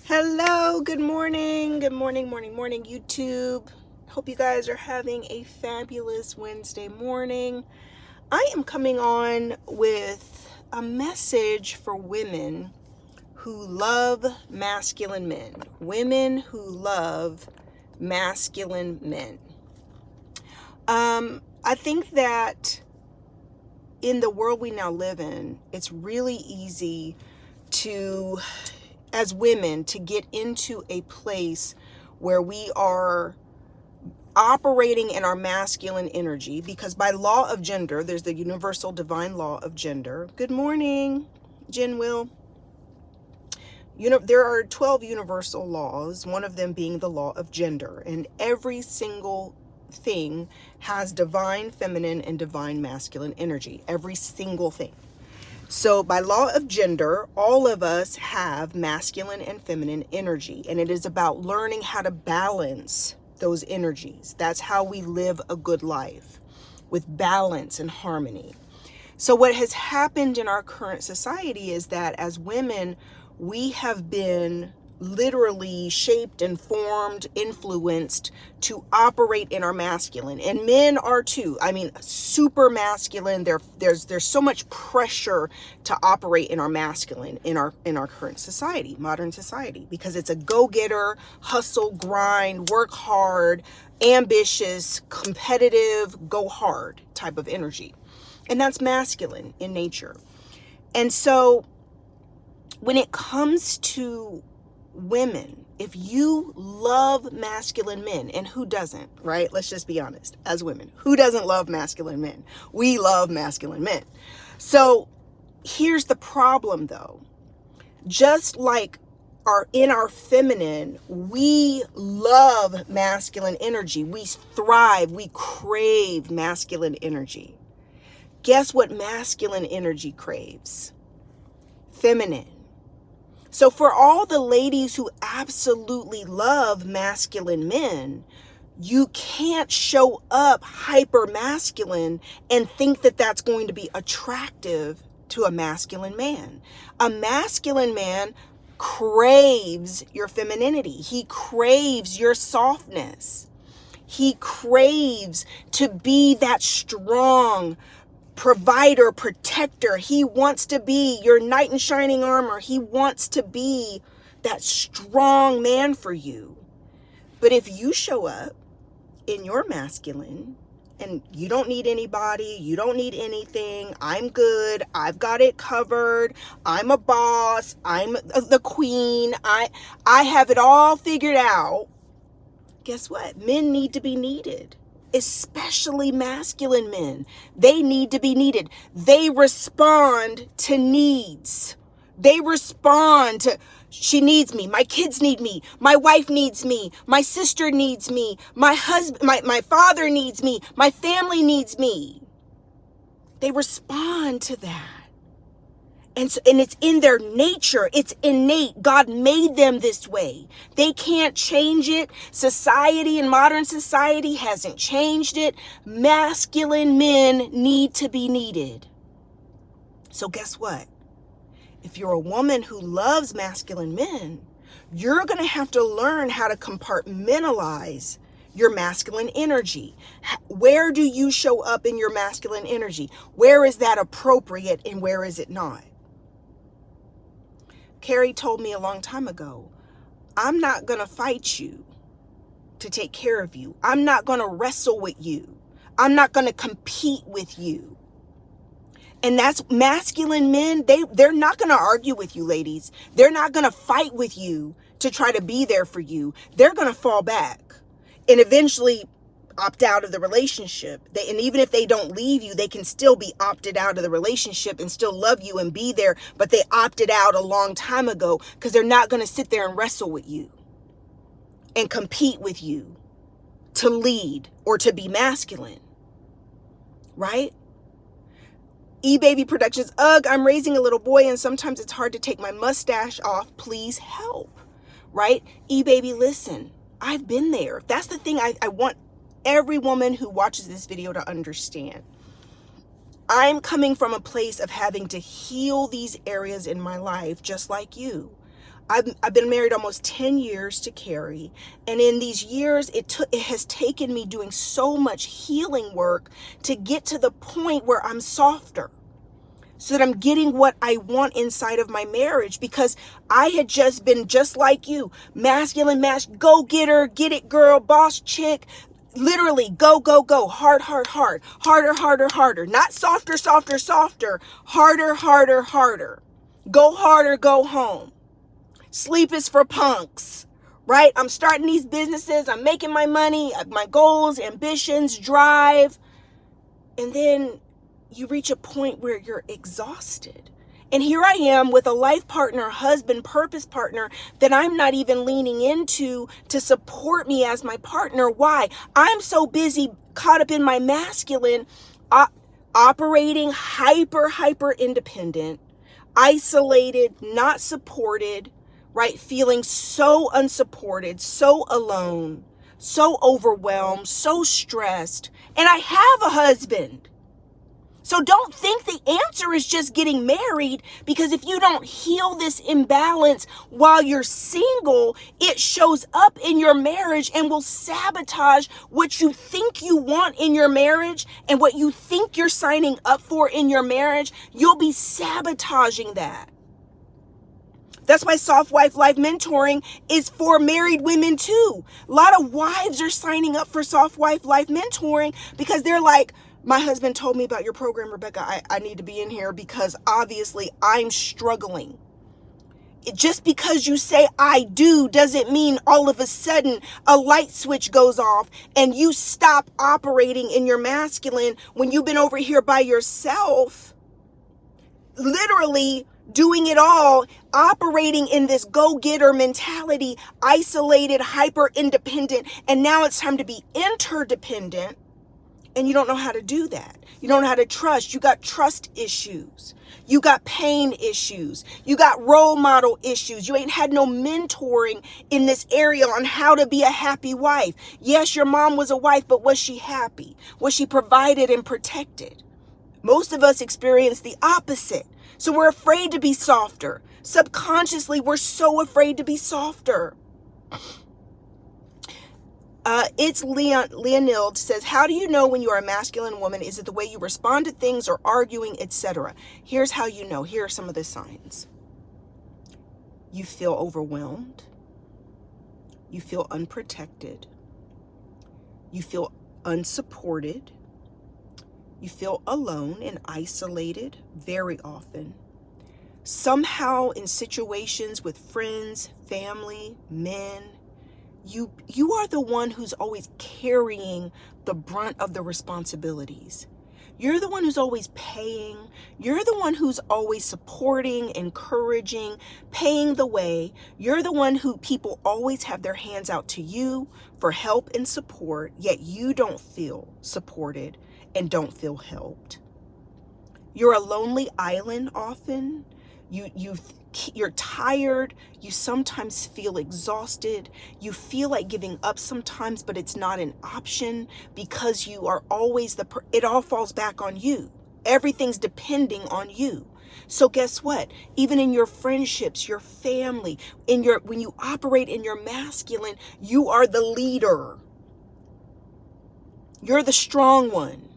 Hello, good morning. Good morning, morning, YouTube. Hope you guys are having a fabulous Wednesday morning. I am coming on with a message for women who love masculine men. Women who love masculine men. I think that in the world we now live in, it's really easy to, as women, to get into a place where we are operating in our masculine energy, because by law of gender, there's the universal divine law of gender. Good morning, Jen Will. There are 12 universal laws, one of them being the law of gender, and every single thing has divine feminine and divine masculine energy. Every single thing. So by law of gender, all of us have masculine and feminine energy, and it is about learning how to balance those energies. That's how we live a good life, with balance and harmony. So what has happened in our current society is that as women, we have been literally shaped and formed, influenced to operate in our masculine, and men are too. I mean, super masculine. There's so much pressure to operate in our masculine in our current society, modern society, because it's a go-getter, hustle, grind, work hard, ambitious, competitive, go hard type of energy. And that's masculine in nature. And so when it comes to women, if you love masculine men, and who doesn't, right? Let's just be honest. As women, who doesn't love masculine men? We love masculine men. So here's the problem though. Just like in our feminine, we love masculine energy. We thrive, we crave masculine energy. Guess what masculine energy craves? Feminine. So for all the ladies who absolutely love masculine men, you can't show up hyper masculine and think that that's going to be attractive to a masculine man. A masculine man craves your femininity. He craves your softness. He craves to be that strong provider, protector. He wants to be your knight in shining armor. He wants to be that strong man for you. But if you show up in your masculine and you don't need anybody, you don't need anything, I'm good, I've got it covered, I'm a boss, I'm the queen, I have it all figured out, guess what? Men need to be needed. Especially masculine men. They need to be needed. They respond to needs. They respond to, she needs me, my kids need me, my wife needs me, my sister needs me, my husband, my father needs me, my family needs me. They respond to that. And it's in their nature. It's innate. God made them this way. They can't change it. Society and modern society hasn't changed it. Masculine men need to be needed. So guess what? If you're a woman who loves masculine men, you're going to have to learn how to compartmentalize your masculine energy. Where do you show up in your masculine energy? Where is that appropriate and where is it not? Carrie told me a long time ago, I'm not going to fight you to take care of you. I'm not going to wrestle with you. I'm not going to compete with you. And that's masculine men. They're not going to argue with you, ladies. They're not going to fight with you to try to be there for you. They're going to fall back and eventually opt out of the relationship. And even if they don't leave you, they can still be opted out of the relationship and still love you and be there, but they opted out a long time ago because they're not going to sit there and wrestle with you and compete with you to lead or to be masculine, right? E-Baby Productions, ugh, I'm raising a little boy and sometimes it's hard to take my mustache off. Please help, right? E-Baby, listen, I've been there. That's the thing I want every woman who watches this video to understand. I'm coming from a place of having to heal these areas in my life just like you. I've been married almost 10 years to Carrie. And in these years, it has taken me doing so much healing work to get to the point where I'm softer, so that I'm getting what I want inside of my marriage, because I had just been just like you, masculine, go get her, get it girl, boss chick, literally go, go, go, hard, hard, hard, harder, harder, harder, not softer, softer, softer, harder, harder, harder, go harder, go home. Sleep is for punks, right? I'm starting these businesses, I'm making my money, my goals, ambitions, drive, and then you reach a point where you're exhausted. And here I am with a life partner, husband, purpose partner that I'm not even leaning into to support me as my partner. Why? I'm so busy, caught up in my masculine, operating hyper independent, isolated, not supported, right? Feeling so unsupported, so alone, so overwhelmed, so stressed. And I have a husband. So don't think the answer is just getting married, because if you don't heal this imbalance while you're single, it shows up in your marriage and will sabotage what you think you want in your marriage and what you think you're signing up for in your marriage. You'll be sabotaging that. That's why Soft Wife Life Mentoring is for married women too. A lot of wives are signing up for Soft Wife Life Mentoring because they're like, my husband told me about your program, Rebecca. I need to be in here because obviously I'm struggling. Just because you say I do doesn't mean all of a sudden a light switch goes off and you stop operating in your masculine when you've been over here by yourself, literally doing it all, operating in this go-getter mentality, isolated, hyper independent, and now it's time to be interdependent. And you don't know how to do that. You don't know how to trust. You got trust issues. You got pain issues. You got role model issues. You ain't had no mentoring in this area on how to be a happy wife. Yes, your mom was a wife, but was she happy? Was she provided and protected? Most of us experience the opposite. So we're afraid to be softer. Subconsciously, we're so afraid to be softer. It's Leonild says, how do you know when you are a masculine woman? Is it the way you respond to things or arguing, etc.? Here's how you know. Here are some of the signs. You feel overwhelmed. You feel unprotected. You feel unsupported. You feel alone and isolated very often. Somehow in situations with friends, family, men, you are the one who's always carrying the brunt of the responsibilities. You're the one who's always paying. You're the one who's always supporting, encouraging, paying the way. You're the one who people always have their hands out to you for help and support, yet you don't feel supported and don't feel helped. You're a lonely island often. You're tired. You sometimes feel exhausted. You feel like giving up sometimes, but it's not an option because you are always it all falls back on you. Everything's depending on you. So guess what? Even in your friendships, your family, when you operate in your masculine, you are the leader. You're the strong one.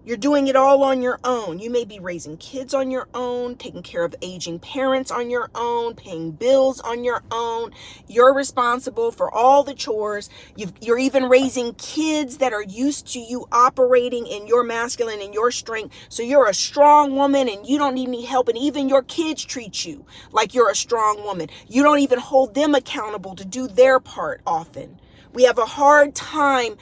You're doing it all on your own. You may be raising kids on your own, taking care of aging parents on your own, paying bills on your own. You're responsible for all the chores. You're even raising kids that are used to you operating in your masculine and your strength. So you're a strong woman and you don't need any help. And even your kids treat you like you're a strong woman. You don't even hold them accountable to do their part often. We have a hard time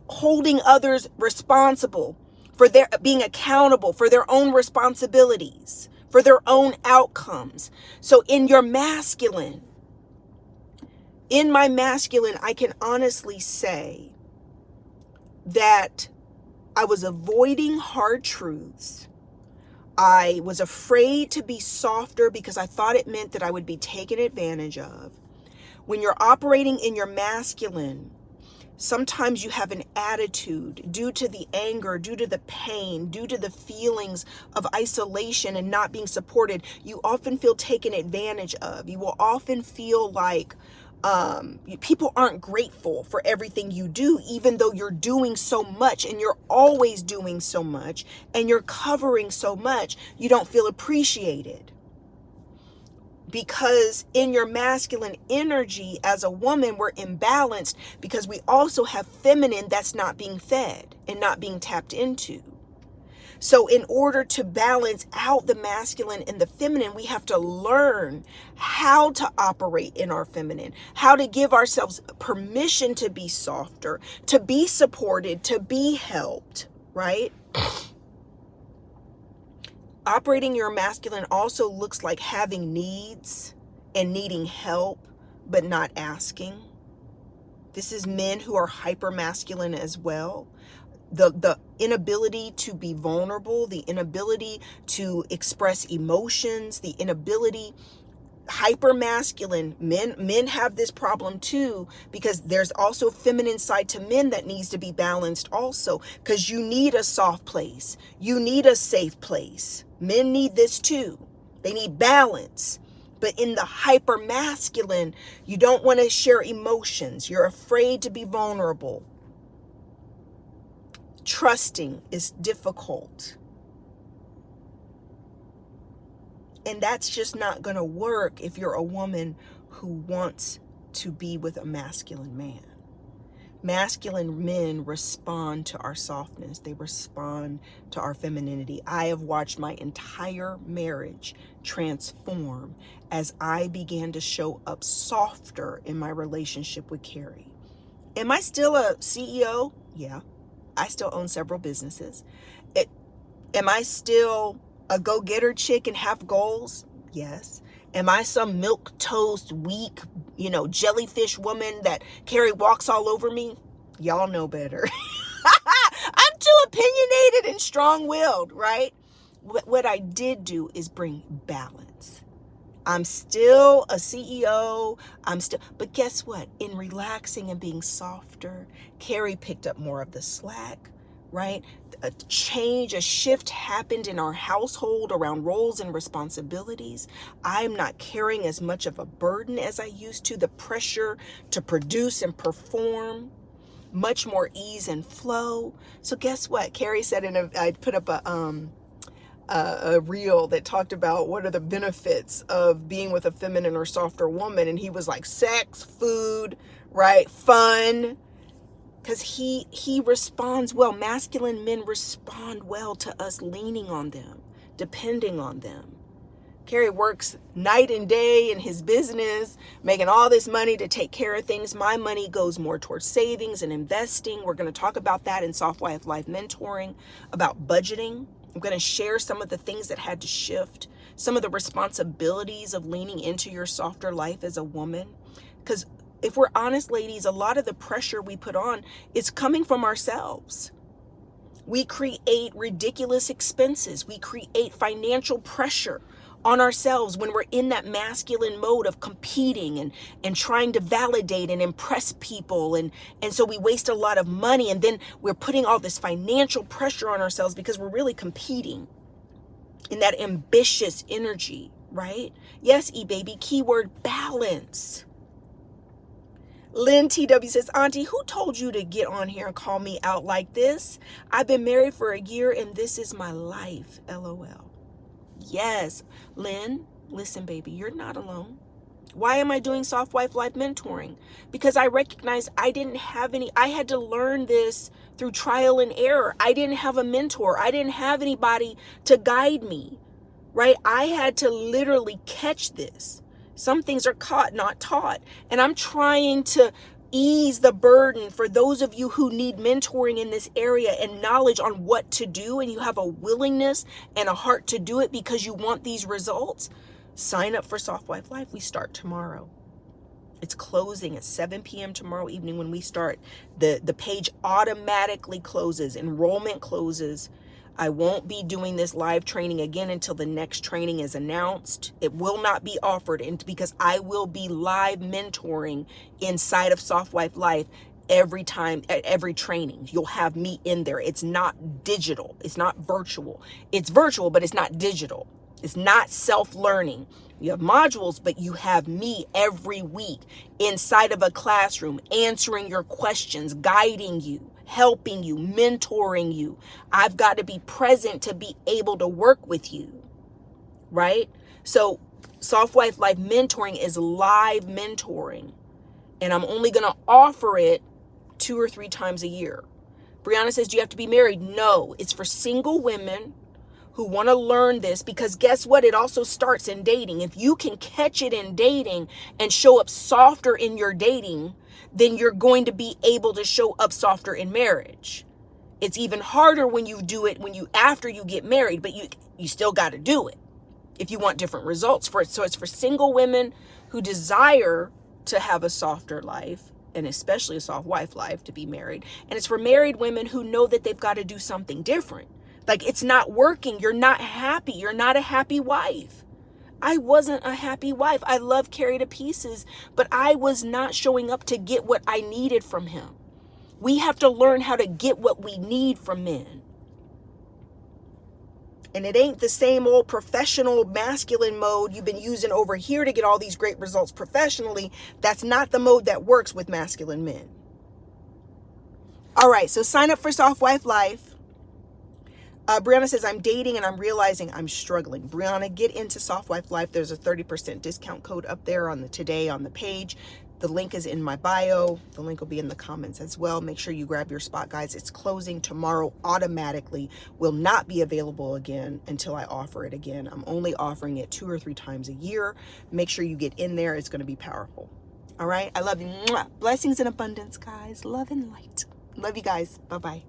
holding others responsible for their being accountable for their own responsibilities, for their own outcomes. So in my masculine, I can honestly say that I was avoiding hard truths. I was afraid to be softer because I thought it meant that I would be taken advantage of. When you're operating in your masculine, Sometimes you have an attitude due to the anger, due to the pain, due to the feelings of isolation and not being supported. You often feel taken advantage of. You will often feel like people aren't grateful for everything you do, even though you're doing so much and you're always doing so much and you're covering so much. You don't feel appreciated. Because in your masculine energy as a woman, we're imbalanced because we also have feminine that's not being fed and not being tapped into. So in order to balance out the masculine and the feminine, we have to learn how to operate in our feminine, how to give ourselves permission to be softer, to be supported, to be helped, right? Operating your masculine also looks like having needs and needing help, but not asking. This is men who are hyper masculine as well. The inability to be vulnerable, the inability to express emotions, the inability, hyper masculine men have this problem too, because there's also feminine side to men that needs to be balanced also, because you need a soft place, you need a safe place. Men need this too. They need balance. But in the hyper masculine, you don't want to share emotions. You're afraid to be vulnerable. Trusting is difficult. And that's just not going to work if you're a woman who wants to be with a masculine man. Masculine men respond to our softness. They respond to our femininity. I have watched my entire marriage transform as I began to show up softer in my relationship with Carrie. Am I still a CEO? Yeah. I still own several businesses. Am I still a go-getter chick and have goals? Yes. Am I some milquetoast, weak, jellyfish woman that Carrie walks all over me? Y'all know better. I'm too opinionated and strong-willed, right? What I did do is bring balance. I'm still a CEO. But guess what? In relaxing and being softer, Carrie picked up more of the slack, right? A shift happened in our household around roles and responsibilities. I'm not carrying as much of a burden as I used to, the pressure to produce and perform, much more ease and flow. So guess what? Carrie said I put up a reel that talked about what are the benefits of being with a feminine or softer woman. And he was like, sex, food, right? Fun. Because he responds well. Masculine men respond well to us leaning on them, depending on them. Carrie works night and day in his business, making all this money to take care of things. My money goes more towards savings and investing. We're going to talk about that in Soft Wife Life Mentoring, about budgeting. I'm going to share some of the things that had to shift, some of the responsibilities of leaning into your softer life as a woman. Because if we're honest, ladies, a lot of the pressure we put on is coming from ourselves. We create ridiculous expenses. We create financial pressure on ourselves when we're in that masculine mode of competing and trying to validate and impress people. And so we waste a lot of money, and then we're putting all this financial pressure on ourselves because we're really competing in that ambitious energy, right? Yes, E-Baby, keyword balance. Lynn TW says, Auntie, who told you to get on here and call me out like this? I've been married for a year and this is my life, LOL. Yes, Lynn, listen, baby, you're not alone. Why am I doing Soft Wife Life Mentoring? Because I recognized I had to learn this through trial and error. I didn't have a mentor. I didn't have anybody to guide me, right? I had to literally catch this. Some things are caught, not taught. And I'm trying to ease the burden for those of you who need mentoring in this area and knowledge on what to do, and you have a willingness and a heart to do it because you want these results. Sign up for Soft Wife Life. We start tomorrow. It's closing at 7 p.m. tomorrow evening when we start. The page automatically closes. Enrollment closes. I won't be doing this live training again until the next training is announced. It will not be offered because I will be live mentoring inside of Soft Wife Life every time at every training. You'll have me in there. It's not digital. It's not virtual. It's virtual, but it's not digital. It's not self-learning. You have modules, but you have me every week inside of a classroom, answering your questions, guiding you, helping you, mentoring you. I've got to be present to be able to work with you, right? So Soft Wife Life mentoring is live mentoring, and I'm only going to offer it 2 or 3 times a year. Brianna says, do you have to be married? No, it's for single women who want to learn this, because guess what? It also starts in dating. If you can catch it in dating and show up softer in your dating, then you're going to be able to show up softer in marriage. It's even harder when you do it after you get married, but you still got to do it if you want different results for it. So it's for single women who desire to have a softer life, and especially a soft wife life, to be married. And it's for married women who know that they've got to do something different. Like, it's not working. You're not happy. You're not a happy wife. I wasn't a happy wife. I love Carrie to pieces, but I was not showing up to get what I needed from him. We have to learn how to get what we need from men. And it ain't the same old professional masculine mode you've been using over here to get all these great results professionally. That's not the mode that works with masculine men. All right, so sign up for Soft Wife Life. Brianna says, I'm dating and I'm realizing I'm struggling. Brianna, get into Soft Wife Life. There's a 30% discount code up there on the page. The link is in my bio. The link will be in the comments as well. Make sure you grab your spot, guys. It's closing tomorrow automatically. Will not be available again until I offer it again. I'm only offering it 2 or 3 times a year. Make sure you get in there. It's going to be powerful. All right. I love you. Mwah. Blessings and abundance, guys. Love and light. Love you guys. Bye-bye.